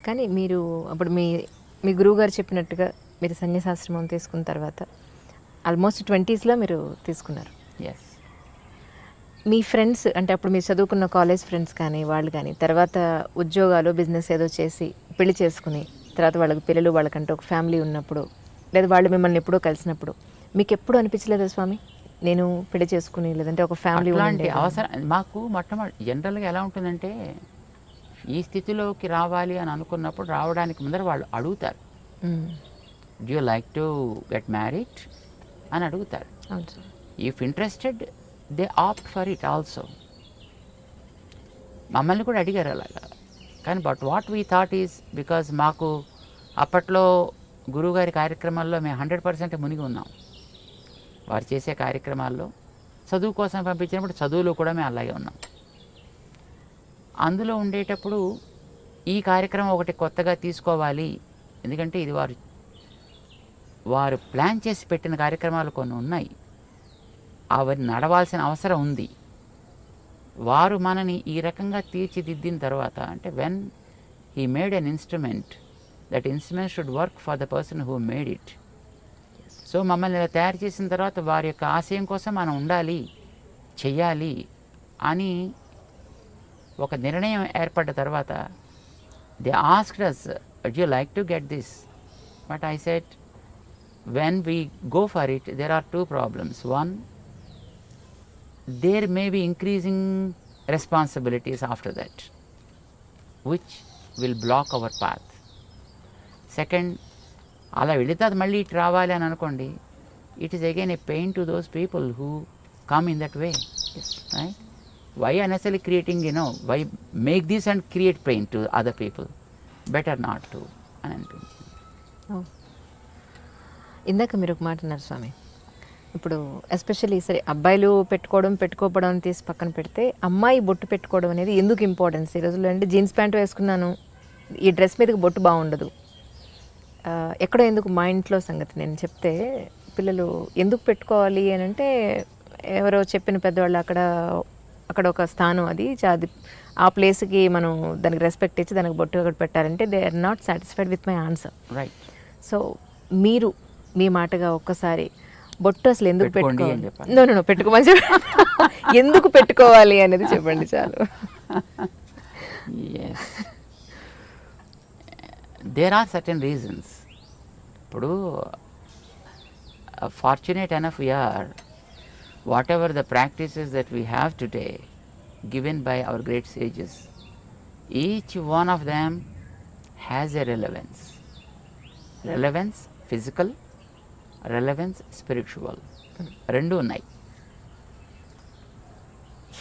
కానీ మీరు అప్పుడు మీ గురువుగారు చెప్పినట్టుగా మీరు సన్యాసాశ్రమం తీసుకున్న తర్వాత ఆల్మోస్ట్ 20స్లో మీరు తీసుకున్నారు. ఎస్. మీ ఫ్రెండ్స్ అంటే అప్పుడు మీరు చదువుకున్న కాలేజ్ ఫ్రెండ్స్ కానీ వాళ్ళు కానీ తర్వాత ఉద్యోగాలు బిజినెస్ ఏదో చేసి పెళ్లి చేసుకుని తర్వాత వాళ్ళకి పిల్లలు వాళ్ళకంటే ఒక ఫ్యామిలీ ఉన్నప్పుడు లేదా వాళ్ళు మిమ్మల్ని ఎప్పుడో కలిసినప్పుడు మీకు ఎప్పుడు అనిపించలేదా స్వామి నేను పెళ్లి చేసుకుని లేదంటే ఒక ఫ్యామిలీ అలాంటి అవసరం మాకు మొట్టమొదటి జనరల్గా ఎలా ఉంటుందంటే ఈ స్థితిలోకి రావాలి అని అనుకున్నప్పుడు రావడానికి ముందర వాళ్ళు అడుగుతారు, do you like to get married అని అడుగుతారు. If interested they opt for it also. మమ్మల్ని కూడా అడిగారు అలాగా. కానీ but what we thought is because మాకు అప్పట్లో గురువుగారి కార్యక్రమాల్లో మేము 100% మునిగి ఉన్నాం. వారు చేసే కార్యక్రమాల్లో చదువు కోసం పంపించినప్పుడు చదువులో కూడా మేము అలాగే ఉన్నాం. అందులో ఉండేటప్పుడు ఈ కార్యక్రమం ఒకటి కొత్తగా తీసుకోవాలి, ఎందుకంటే ఇది వారు ప్లాన్ చేసి పెట్టిన కార్యక్రమాలు కొన్ని ఉన్నాయి, అవి నడవాల్సిన అవసరం ఉంది. వారు మనని ఈ రకంగా తీర్చిదిద్దిన తర్వాత అంటే when he made an instrument, that instrument should work for the person who made it. So మమ్మల్ని ఇలా తయారు చేసిన తర్వాత వారి యొక్క ఆశయం కోసం మనం ఉండాలి, చెయ్యాలి అని ఒక నిర్ణయం ఏర్పడ్డ తర్వాత they asked us, would you like to get this? But I said, when we go for it, there are two problems. One, there may be increasing responsibilities after that, which will block our path. Second, అలా వెళితే అది మళ్ళీ ఇటు రావాలి అని అనుకోండి, it is again a pain to those people who come in that way. Right? Why unnecessary creating, why make this and create pain to other people, better not to అని అనిపించింది. ఇందాక మీరు ఒక మాట అన్నారు స్వామి, ఇప్పుడు ఎస్పెషల్లీ సరే అబ్బాయిలు పెట్టుకోకపోవడం తీసి పక్కన పెడితే అమ్మాయి బొట్టు పెట్టుకోవడం అనేది ఎందుకు ఇంపార్టెన్స్ ఈ రోజుల్లో? అంటే జీన్స్ ప్యాంట్ వేసుకున్నాను, ఈ డ్రెస్ మీదకి బొట్టు బాగుండదు, ఎక్కడో ఎందుకు మా ఇంట్లో సంగతి నేను చెప్తే పిల్లలు ఎందుకు పెట్టుకోవాలి అని అంటే ఎవరో చెప్పిన పెద్దవాళ్ళు అక్కడ ఒక స్థానం అది ఆ ప్లేస్కి మనం దానికి రెస్పెక్ట్ ఇచ్చి దానికి బొట్టు అక్కడ పెట్టాలంటే they are not satisfied with my answer. Right. So మీరు మీ మాటగా ఒక్కసారి బొట్టు అసలు ఎందుకు పెట్టుకోవాలి, నో పెట్టుకోమని ఎందుకు పెట్టుకోవాలి అనేది చెప్పండి చాలు. There are certain reasons. ఇప్పుడు fortunate enough we are, whatever the practices that we have today given by our great sages, each one of them has a relevance. Relevance physical, relevance spiritual. Rendu unnai.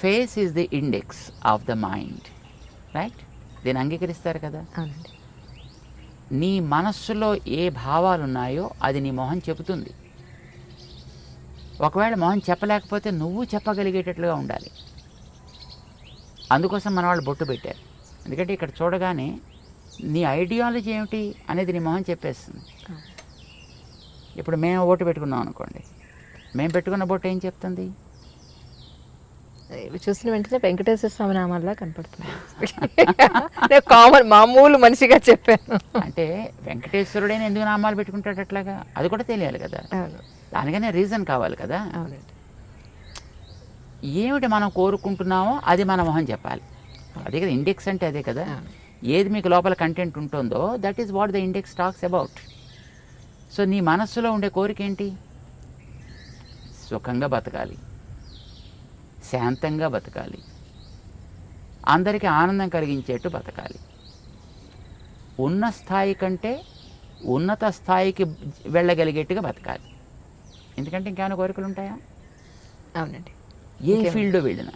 Face is the index of the mind, right? దీని అంగీకరిస్తారు కదా. నీ మనస్సులో ఏ భావాలు ఉన్నాయో అది నీ మొహం చెబుతుంది. ఒకవేళ మొహం చెప్పలేకపోతే నువ్వు చెప్పగలిగేటట్లుగా ఉండాలి. అందుకోసం మన వాళ్ళు బొట్టు పెట్టారు. ఎందుకంటే ఇక్కడ చూడగానే నీ ఐడియాలజీ ఏమిటి అనేది నీ మొహం చెప్పేస్తుంది. ఇప్పుడు మేము బొట్టు పెట్టుకున్నాం అనుకోండి, మేము పెట్టుకున్న బొట్టు ఏం చెప్తుంది? చూసిన వెంటనే వెంకటేశ్వర స్వామి నామాల్లా కనపడుతుంది. కామన్ మామూలు మనిషిగా చెప్పాను. అంటే వెంకటేశ్వరుడైనా ఎందుకు నామాలు పెట్టుకుంటాడు అట్లాగా, అది కూడా తెలియాలి కదా. దానికనే రీజన్ కావాలి కదా. ఏమిటి మనం కోరుకుంటున్నామో అది మన మొహం చెప్పాలి. అదే కదా ఇండెక్స్ అంటే, అదే కదా. ఏది మీకు లోపల కంటెంట్ ఉంటుందో that is what the index talks about. So నీ మనస్సులో ఉండే కోరిక ఏంటి? సుఖంగా బతకాలి, శాంతంగా బతకాలి, అందరికీ ఆనందం కలిగించేట్టు బతకాలి, ఉన్న స్థాయి కంటే ఉన్నత స్థాయికి వెళ్ళగలిగేట్టుగా బతకాలి. ఎందుకంటే ఇంకేమైనా కోరికలు ఉంటాయా? అవునండి. ఏ ఫీల్డ్ వెళ్ళినా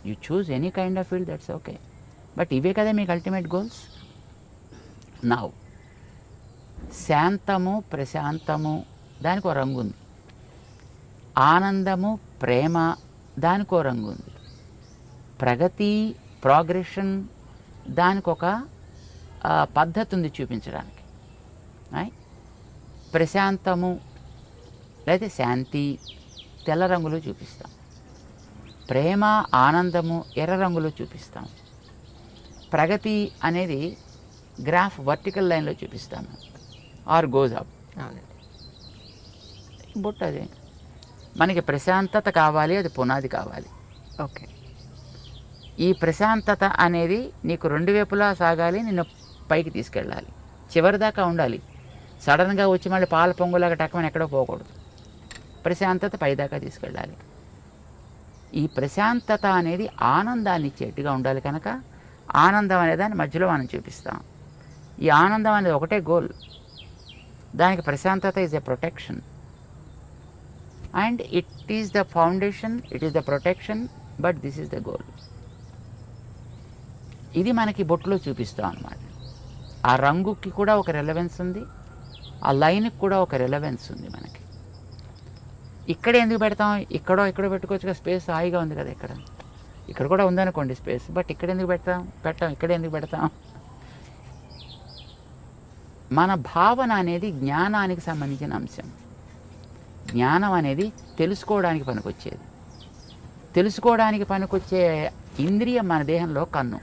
you choose any kind of field, that's okay. But ఇవే కదా మీకు అల్టిమేట్ గోల్స్. నౌ శాంతము ప్రశాంతము దానికి ఒక రంగు ఉంది, ఆనందము ప్రేమ దానికి ఒక రంగు ఉంది, ప్రగతి ప్రోగ్రెషన్ దానికి ఒక పద్ధతి ఉంది చూపించడానికి. ప్రశాంతము లేదా శాంతి తెల్ల రంగులో చూపిస్తాం, ప్రేమ ఆనందము ఎర్ర రంగులో చూపిస్తాం, ప్రగతి అనేది గ్రాఫ్ వర్టికల్ లైన్లో చూపిస్తాను, ఆర్ గోజ్ అప్. అవునండి. బొట్టు అదే. మనకి ప్రశాంతత కావాలి, అది పునాది కావాలి. ఓకే. ఈ ప్రశాంతత అనేది నీకు రెండు వైపులా సాగాలి, నిన్ను పైకి తీసుకెళ్ళాలి, చివరి దాకా ఉండాలి. సడన్గా వచ్చి మళ్ళీ పాల పొంగులాగా టక్కమని ఎక్కడో పోకూడదు. ప్రశాంతత పైదాకా తీసుకెళ్ళాలి. ఈ ప్రశాంతత అనేది ఆనందాన్ని ఇచ్చేట్టుగా ఉండాలి కనుక ఆనందం అనే దాన్ని మధ్యలో మనం చూపిస్తాం. ఈ ఆనందం అనేది ఒకటే గోల్. దానికి ప్రశాంతత is a protection, and it is the foundation, it is the protection, but this is the goal. ఇది మనకి బొట్టులో చూపిస్తాం అన్నమాట. ఆ రంగుకి కూడా ఒక రెలవెన్స్ ఉంది, ఆ లైన్కి కూడా ఒక రెలవెన్స్ ఉంది మనకి. ఇక్కడ ఎందుకు పెడతాం? ఇక్కడో పెట్టుకోవచ్చుగా, స్పేస్ హాయిగా ఉంది కదా. ఇక్కడ కూడా ఉందనుకోండి స్పేస్, బట్ ఇక్కడ ఎందుకు పెట్టాం ఇక్కడ ఎందుకు పెడతాం? మన భావన అనేది జ్ఞానానికి సంబంధించిన అంశం. జ్ఞానం అనేది తెలుసుకోవడానికి పనికొచ్చేది. తెలుసుకోవడానికి పనికొచ్చే ఇంద్రియం మన దేహంలో కన్ను.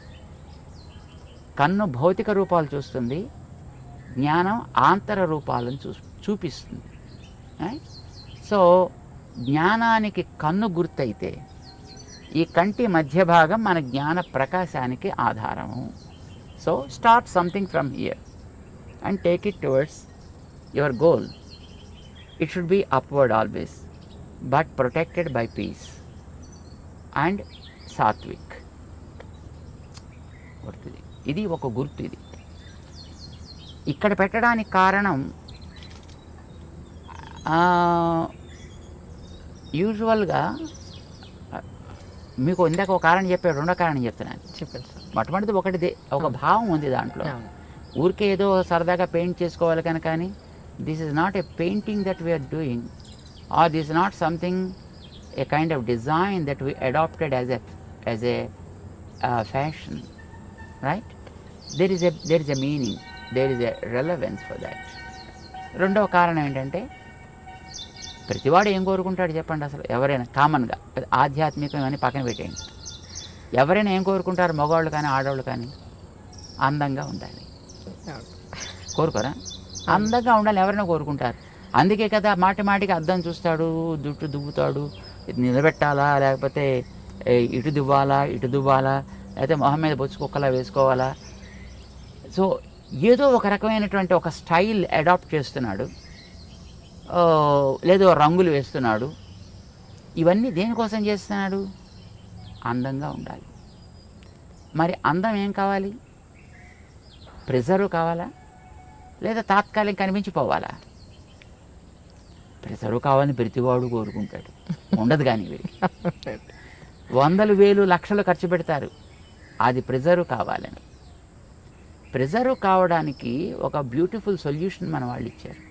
కన్ను భౌతిక రూపాలు చూస్తుంది, జ్ఞానం ఆంతర రూపాలను చూపిస్తుంది. సో జ్ఞానానికి కన్ను గుర్తయితే ఈ కంటి మధ్య భాగం మన జ్ఞాన ప్రకాశానికి ఆధారము. So start something from here and take it towards your goal. It should be upward always, but protected by peace and sattvik. గుర్తుది, ఇది ఒక గుర్తు. ఇది ఇక్కడ పెట్టడానికి కారణం యూజువల్గా మీకు ఇందాక ఒక కారణం చెప్పాడు, రెండో కారణం చెప్తున్నాను. చెప్పండి సార్. మొట్టమొదటిది ఒకటిది, ఒక భావం ఉంది దాంట్లో. ఊరికే ఏదో సరదాగా పెయింట్ చేసుకోవాలి కనుక, కానీ this is not a painting that we're doing, or this is not something a kind of design that we adapted as a fashion, right? there is a meaning, there is a relevance for that. రెండవ కారణం ఏంటంటే, ప్రతివాడు ఏం కోరుకుంటాడు చెప్పండి? అసలు ఎవరైనా కామన్గా ఆధ్యాత్మికం అని పక్కన పెట్టేయండి, ఎవరైనా ఏం కోరుకుంటారు? మగవాళ్ళు కానీ ఆడవాళ్ళు కానీ అందంగా ఉండాలి. కోరుకోరా? అందంగా ఉండాలి ఎవరైనా కోరుకుంటారు. అందుకే కదా మాటికి అద్దం చూస్తాడు, జుట్టు దువ్వుతాడు, నిలబెట్టాలా లేకపోతే ఇటు దువ్వాలా లేకపోతే మొహం మీద బొచ్చు కుక్కలా వేసుకోవాలా. సో ఏదో ఒక రకమైనటువంటి ఒక స్టైల్ అడాప్ట్ చేస్తున్నాడు, లేదో రంగులు వేస్తున్నాడు. ఇవన్నీ దేనికోసం చేస్తున్నాడు? అందంగా ఉండాలి. మరి అందం ఏం కావాలి? ప్రెజరు కావాలా లేదా తాత్కాలిక కనిపించిపోవాలా? ప్రెజరు కావాలని ప్రతివాడు కోరుకుంటాడు, ఉండదు కానీ వీరికి. వందలు వేలు లక్షలు ఖర్చు పెడతారు అది ప్రెజరు కావాలని. ప్రెజరు కావడానికి ఒక బ్యూటిఫుల్ సొల్యూషన్ మన వాళ్ళు ఇచ్చారు.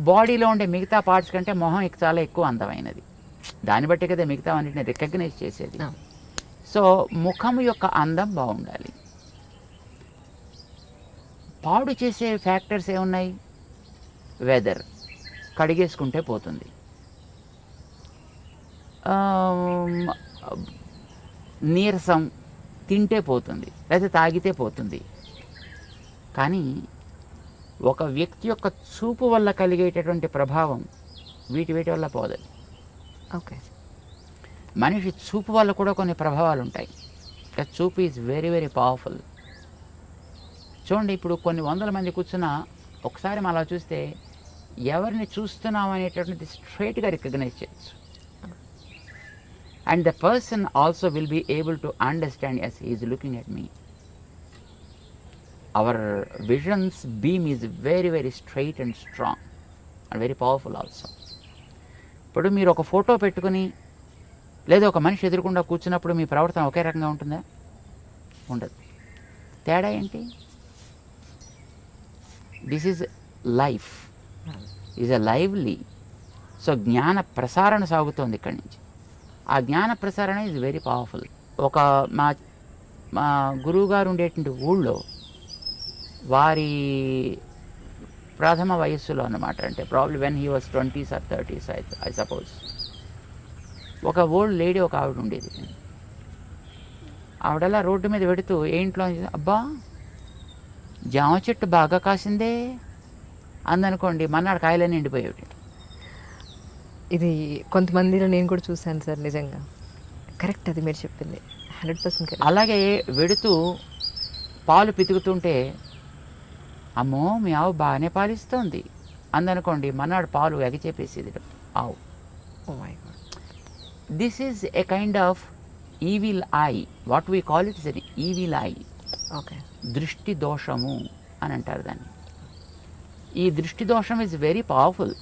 బాడీలో ఉండే మిగతా పార్ట్స్ కంటే మొహం చాలా ఎక్కువ అందమైనది. దాన్ని బట్టి కదా మిగతా అన్నిటిని రికగ్నైజ్ చేసేది. సో ముఖం యొక్క అందం బాగుండాలి. పాడు చేసే ఫ్యాక్టర్స్ ఏమున్నాయి? వెదర్, కడిగేసుకుంటే పోతుంది. నీరసం, తింటే పోతుంది, లేదా తాగితే పోతుంది. కానీ ఒక వ్యక్తి యొక్క చూపు వల్ల కలిగేటటువంటి ప్రభావం వీటి వల్ల పోదు. ఓకే. మనిషి చూపు వల్ల కూడా కొన్ని ప్రభావాలు ఉంటాయి. చూపు ఈజ్ వెరీ వెరీ పవర్ఫుల్. చూడండి, ఇప్పుడు కొన్ని వందల మంది కూర్చున్నా ఒకసారి మనం అలా చూస్తే ఎవరిని చూస్తున్నాం అనేటటువంటిది స్ట్రైట్గా రికగ్నైజ్ చేయొచ్చు. And the person also will be able to understand as he is looking at me. Our vision's beam is very very straight and strong and very powerful also. ఇప్పుడు మీరు ఒక ఫోటో పెట్టుకుని లేదా ఒక మనిషి ఎదురుకుండా కూర్చున్నప్పుడు మీ ప్రవర్తన ఒకే రకంగా ఉంటుందా? ఉండదు. తేడా ఏంటి? This is life, is a lively. So జ్ఞాన ప్రసారణ సాగుతోంది ఇక్కడి నుంచి. ఆ జ్ఞాన ప్రసారణ ఈజ్ వెరీ పవర్ఫుల్. ఒక మా గురువుగారు ఉండేటువంటి ఊళ్ళో వారి ప్రథమ వయస్సులో అన్నమాట, అంటే probably when he was 20s or 30s I suppose, ఒక ఓల్డ్ లేడీ ఒక ఆవిడ ఉండేది. ఆవిడలా రోడ్డు మీద పెడుతూ ఏ ఇంట్లో, అబ్బా జామ చెట్టు బాగా కాసిందే అందనుకోండి, మన్నాడు కాయలన్నీ ఎండిపోయేవి. ఇది కొంతమందిలో నేను కూడా చూశాను సార్, నిజంగా కరెక్ట్ అది మీరు చెప్పింది, 100% కరెక్ట్. అలాగే వెడుతూ పాలు పితుకుతుంటే అమ్మో మీ ఆవు బాగానే పాలిస్తోంది అందనుకోండి, మన్నాడు పాలు ఎగచేపేసేది ఆవు. Oh my God. This is a kind of evil eye. What we call it is an evil eye. Okay. దృష్టి దోషము అని అంటారు దాన్ని. ఈ దృష్టి దోషం ఈజ్ వెరీ పవర్ఫుల్,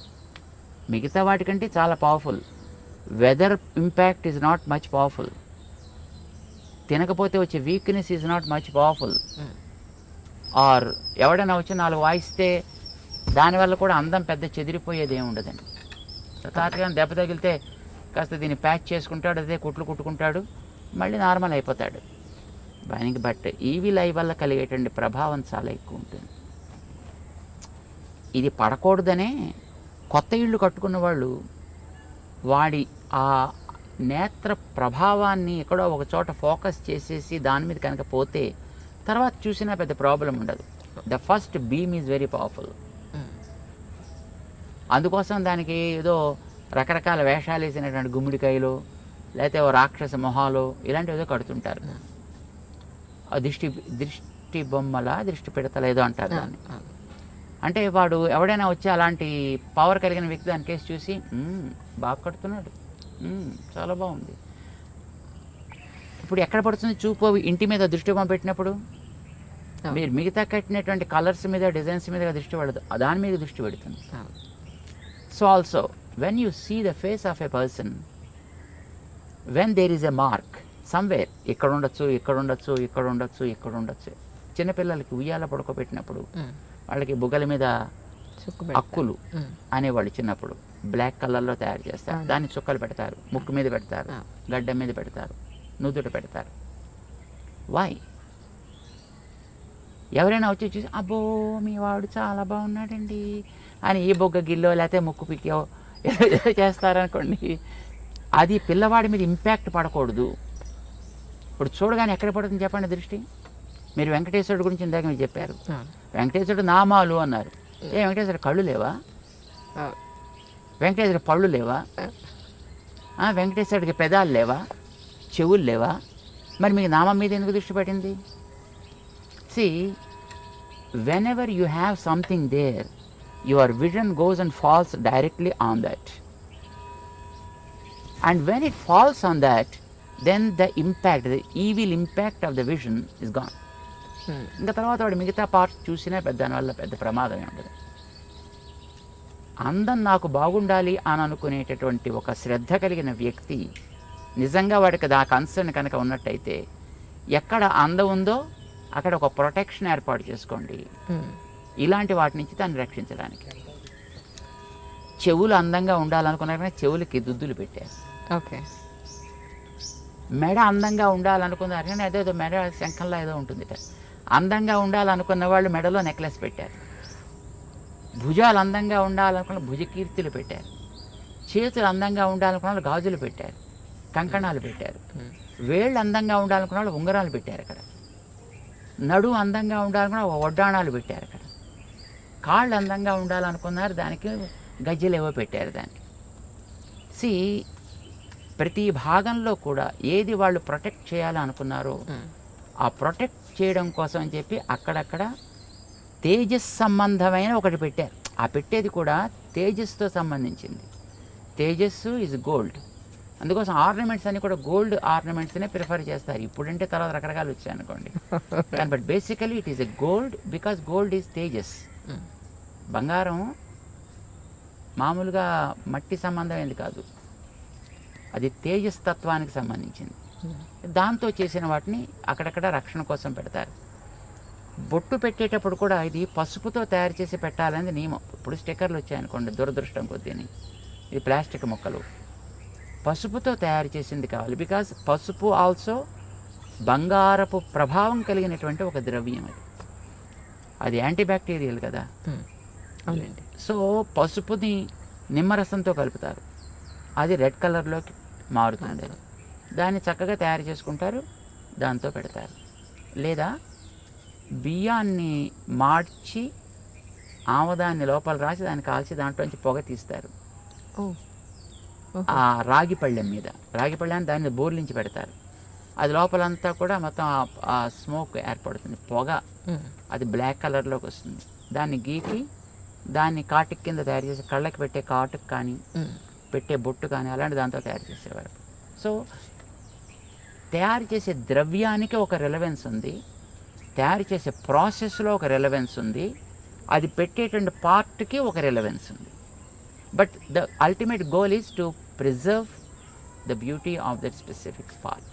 మిగతా వాటికంటే చాలా powerful. Weather impact is not much powerful. తినకపోతే వచ్చే weakness is not much powerful. Or ఎవడైనా వచ్చి 4 వాయిస్తే దానివల్ల కూడా అందం పెద్ద చెదిరిపోయేది ఏమి ఉండదండి. తాతగా దెబ్బ తగిలితే కాస్త దీన్ని ప్యాచ్ చేసుకుంటాడు, అదే కుట్లు కుట్టుకుంటాడు, మళ్ళీ నార్మల్ అయిపోతాడు. బట్ ఈవిల్ ఐ వల్ల కలిగేటువంటి ప్రభావం చాలా ఎక్కువ ఉంటుంది. ఇది పడకూడదనే కొత్త ఇళ్ళు కట్టుకున్న వాళ్ళు వాడి ఆ నేత్ర ప్రభావాన్ని ఎక్కడో ఒక చోట ఫోకస్ చేసేసి దాని మీద కనుక పోతే తర్వాత చూసినా పెద్ద ప్రాబ్లం ఉండదు. The first beam is very powerful. అందుకోసం దానికి ఏదో రకరకాల వేషాలు వేసినటువంటి గుమ్మిడికాయలు, లేకపోతే ఓ రాక్షస మొహాలు ఇలాంటివి ఏదో కడుతుంటారు. దృష్టి బొమ్మల దృష్టి పెడతల ఏదో అంటారు దాన్ని. అంటే వాడు ఎవడైనా వచ్చి అలాంటి పవర్ కలిగిన వ్యక్తి దాని కేసు చూసి బాగా కడుతున్నాడు, చాలా బాగుంది. ఇప్పుడు ఎక్కడ పడుతుంది చూపు? ఇంటి మీద దృష్టి బొమ్మ పెట్టినప్పుడు మీరు మిగతా కట్టినటువంటి కలర్స్ మీద, డిజైన్స్ మీద దృష్టి పడదు, దాని మీద దృష్టి పెడుతుంది. So also when you see the face of a person, when there is a mark somewhere, ఇక్కడ ఉండొచ్చు, ఇక్కడ ఉండొచ్చు, ఇక్కడ ఉండొచ్చు, ఇక్కడ ఉండొచ్చు. చిన్నపిల్లలకి ఉయ్యాల పడుకోబెట్టినప్పుడు వాళ్ళకి బుగ్గల మీద అక్కులు అనేవాళ్ళు చిన్నప్పుడు బ్లాక్ కలర్లో తయారు చేస్తారు, దాన్ని చుక్కలు పెడతారు, ముక్కు మీద పెడతారు, గడ్డ మీద పెడతారు, నుదుట పెడతారు. వై? ఎవరైనా వచ్చి చూసి అబ్బో మీ వాడు చాలా బాగున్నాడండి అని ఈ బొగ్గ గిల్లో లేకపోతే ముక్కు పిక్కో ఏదో చేస్తారనుకోండి, అది పిల్లవాడి మీద ఇంపాక్ట్ పడకూడదు. ఇప్పుడు చూడగానే ఎక్కడ పడుతుంది చెప్పండి దృష్టి? మీరు వెంకటేశ్వరుడు గురించి ఇందాక మీరు చెప్పారు, వెంకటేశ్వరుడు నామాలు అన్నారు. వెంకటేశ్వరుడు కళ్ళు లేవా? వెంకటేశ్వరుడు పళ్ళు లేవా? వెంకటేశ్వరుడికి పెదాలు లేవా? చెవులు లేవా? మరి మీకు నామం మీద ఎందుకు దృష్టి పట్టింది? See, whenever you have something there, your vision goes and falls directly on that. And when it falls on that, then the impact, the evil impact of the vision is gone. ఇంకా తర్వాత వాడు మిగతా parts చూసినా దానివల్ల పెద్ద ప్రమాదమే ఉండదు. అందం నాకు బాగుండాలి అని అనుకునేటటువంటి ఒక శ్రద్ధ కలిగిన వ్యక్తి నిజంగా వాడికి ఆ కన్సర్న్ కనుక ఉన్నట్టయితే ఎక్కడ అందం ఉందో అక్కడ ఒక ప్రొటెక్షన్ ఏర్పాటు చేసుకోండి ఇలాంటి వాటి నుంచి దాన్ని రక్షించడానికి. చెవులు అందంగా ఉండాలనుకున్నారని చెవులకి దుద్దులు పెట్టారు. ఓకే. మెడ అందంగా ఉండాలనుకున్నారు కానీ అదేదో మెడ శంఖంలో ఏదో ఉంటుంది. అందంగా ఉండాలనుకున్న వాళ్ళు మెడలో నెక్లెస్ పెట్టారు. భుజాలు అందంగా ఉండాలనుకున్న భుజకీర్తులు పెట్టారు. చేతులు అందంగా ఉండాలనుకున్న వాళ్ళు గాజులు పెట్టారు, కంకణాలు పెట్టారు. వేళ్ళు అందంగా ఉండాలనుకున్న వాళ్ళు ఉంగరాలు పెట్టారు అక్కడ. నడు అందంగా ఉండాలనుకున్న వడ్డాణాలు పెట్టారు అక్కడ. కాళ్ళు అందంగా ఉండాలనుకున్నారు, దానికి గజ్జలు ఏవో పెట్టారు దానికి. సి, ప్రతి భాగంలో కూడా ఏది వాళ్ళు ప్రొటెక్ట్ చేయాలనుకున్నారో ఆ ప్రొటెక్ట్ చేయడం కోసం అని చెప్పి అక్కడక్కడ తేజస్ సంబంధమైన ఒకటి పెట్టారు. ఆ పెట్టేది కూడా తేజస్తో సంబంధించింది. తేజస్సు ఈజ్ గోల్డ్. అందుకోసం ఆర్నమెంట్స్ అన్ని కూడా గోల్డ్ ఆర్నమెంట్స్నే ప్రిఫర్ చేస్తారు. ఇప్పుడంటే తర్వాత రకరకాలు వచ్చాయి అనుకోండి, కానీ but basically it is a gold because gold is Tejas. బంగారం మామూలుగా మట్టి సంబంధమైనది కాదు, అది తేజస్ తత్వానికి సంబంధించింది. దాంతో చేసిన వాటిని అక్కడక్కడ రక్షణ కోసం పెడతారు. బొట్టు పెట్టేటప్పుడు కూడా ఇది పసుపుతో తయారు చేసి పెట్టాలనేది నియమం. ఇప్పుడు స్టిక్కర్లు వచ్చాయనుకోండి, దురదృష్టం కొద్దిని, ఇది ప్లాస్టిక్ ముక్కలు, పసుపుతో తయారు చేసింది కావాలి. బికాజ్ పసుపు ఆల్సో బంగారపు ప్రభావం కలిగినటువంటి ఒక ద్రవ్యం. అది యాంటీబ్యాక్టీరియల్ కదా. అవునండి. సో పసుపుని నిమ్మరసంతో కలుపుతారు, అది రెడ్ కలర్లోకి మారుతుంది. దాన్ని చక్కగా తయారు చేసుకుంటారు, దాంతో పెడతారు. లేదా బియ్యాన్ని మార్చి ఆముదాన్ని లోపల రాసి దాన్ని కాల్చి దాంట్లోంచి పొగ తీస్తారు. ఓ ఆ రాగి పళ్ళెం మీద, రాగి పళ్ళెం దాన్ని బోర్లించి పెడతారు. అది లోపలంతా కూడా మొత్తం ఆ స్మోక్ ఏర్పడుతుంది, పొగ. అది బ్లాక్ కలర్లోకి వస్తుంది. దాన్ని గీకి దాన్ని కాటుక కింద తయారు చేసి కళ్ళకి పెట్టే కాటుకు కానీ పెట్టే బొట్టు కానీ అలాంటి దాంతో తయారు చేసేవారు. సో తయారు చేసే ద్రవ్యానికి ఒక రెలవెన్స్ ఉంది, తయారు చేసే ప్రాసెస్లో ఒక రెలవెన్స్ ఉంది, అది పెట్టేటువంటి పార్ట్కి ఒక రెలవెన్స్ ఉంది. But the ultimate goal is to preserve the beauty of that specific part.